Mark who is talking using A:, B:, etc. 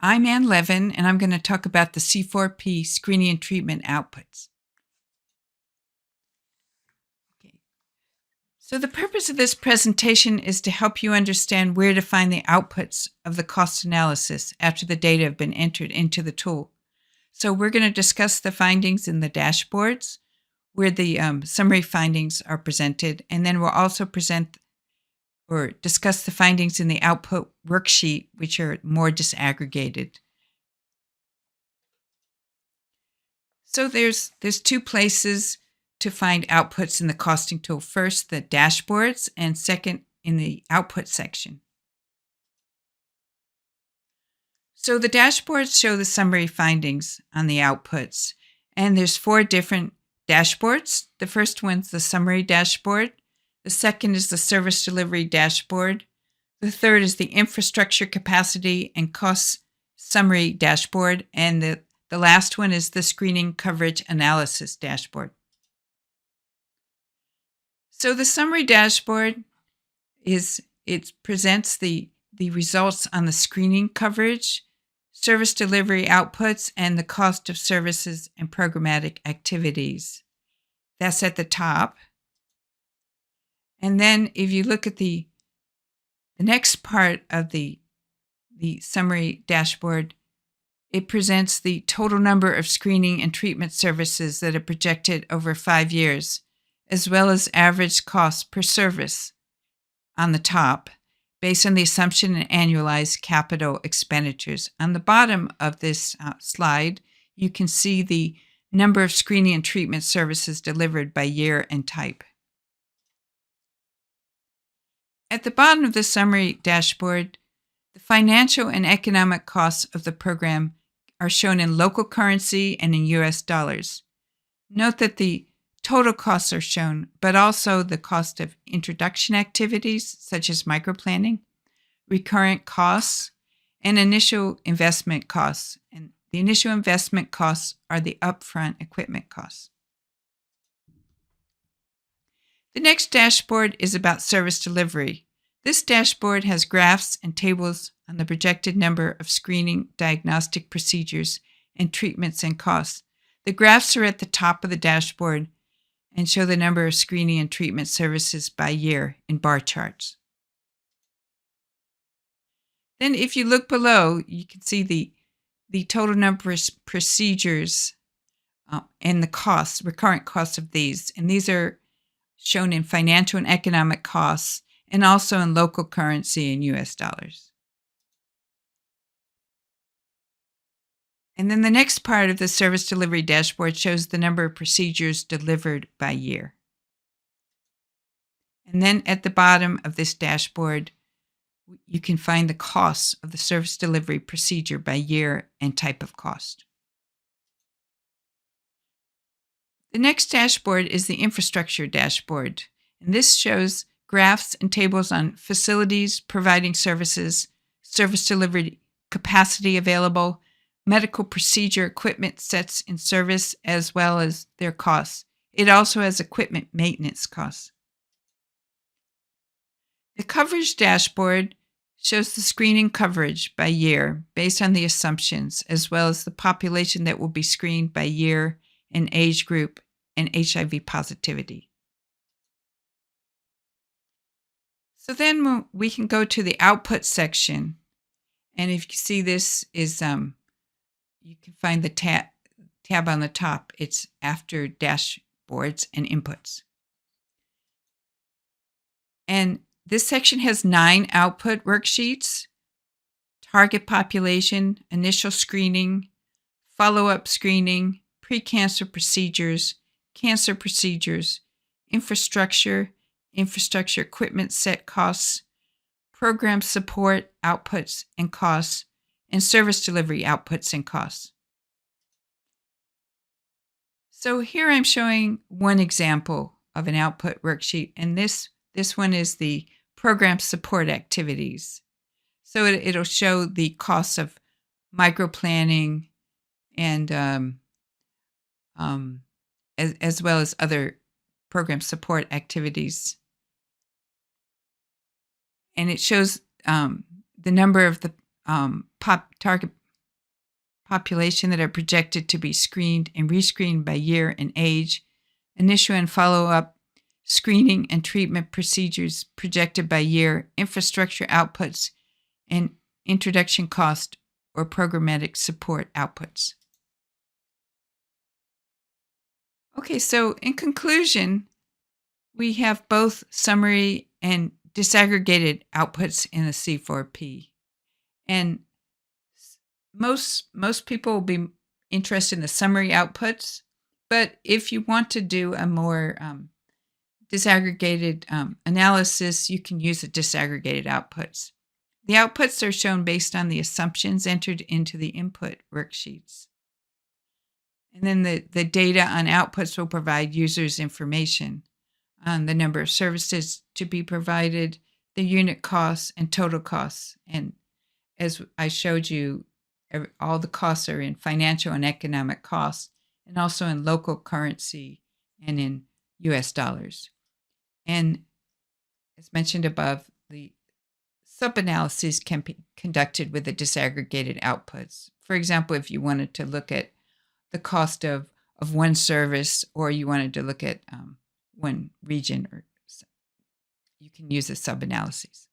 A: I'm Ann Levin, and I'm going to talk about the C4P screening and treatment outputs. Okay. So the purpose of this presentation is to help you understand where to find the outputs of the cost analysis after the data have been entered into the tool. So we're going to discuss the findings in the dashboards, where the summary findings are presented, and then we'll also present or discuss the findings in the output worksheet, which are more disaggregated. So there's two places to find outputs in the costing tool. First, the dashboards, and second, in the output section. So the dashboards show the summary findings on the outputs, and there's 4 different dashboards. The first one's the summary dashboard. The second is the service delivery dashboard. The third is the infrastructure capacity and cost summary dashboard, and the last one is the screening coverage analysis dashboard. So the summary dashboard presents the results on the screening coverage, service delivery outputs, and the cost of services and programmatic activities. That's at the top. And then if you look at the next part of the summary dashboard, it presents the total number of screening and treatment services that are projected over 5 years, as well as average cost per service on the top, based on the assumption and annualized capital expenditures. On the bottom of this slide, you can see the number of screening and treatment services delivered by year and type. At the bottom of the summary dashboard, the financial and economic costs of the program are shown in local currency and in US dollars. Note that the total costs are shown, but also the cost of introduction activities such as microplanning, recurrent costs, and initial investment costs. And the initial investment costs are the upfront equipment costs. The next dashboard is about service delivery. This dashboard has graphs and tables on the projected number of screening, diagnostic procedures, and treatments and costs. The graphs are at the top of the dashboard and show the number of screening and treatment services by year in bar charts. Then if you look below, you can see the total number of procedures and the costs, recurrent costs of these. And these are shown in financial and economic costs, and also in local currency and US dollars. And then the next part of the service delivery dashboard shows the number of procedures delivered by year. And then at the bottom of this dashboard, you can find the costs of the service delivery procedure by year and type of cost. The next dashboard is the infrastructure dashboard, and this shows graphs and tables on facilities providing services, service delivery capacity available, medical procedure equipment sets in service, as well as their costs. It also has equipment maintenance costs. The coverage dashboard shows the screening coverage by year based on the assumptions, as well as the population that will be screened by year and age group and HIV positivity. So then we can go to the output section, and if you see this is, you can find the tab on the top. It's after dashboards and inputs. And this section has 9 output worksheets: target population, initial screening, follow-up screening, pre-cancer procedures, cancer procedures, infrastructure equipment set costs, program support outputs and costs, and service delivery outputs and costs. So here I'm showing one example of an output worksheet, and this one is the program support activities. So it'll show the costs of microplanning and as well as other program support activities. And it shows the number of the target population that are projected to be screened and rescreened by year and age, initial and follow-up screening and treatment procedures projected by year, infrastructure outputs, and introduction cost or programmatic support outputs. Okay, so in conclusion, we have both summary and disaggregated outputs in the C4P. And most people will be interested in the summary outputs, but if you want to do a more disaggregated analysis, you can use the disaggregated outputs. The outputs are shown based on the assumptions entered into the input worksheets. And then the data on outputs will provide users information on the number of services to be provided, the unit costs, and total costs. And as I showed you, all the costs are in financial and economic costs, and also in local currency and in US dollars. And as mentioned above, the sub-analyses can be conducted with the disaggregated outputs. For example, if you wanted to look at the cost of one service, or you wanted to look at one region, or you can use the sub-analyses.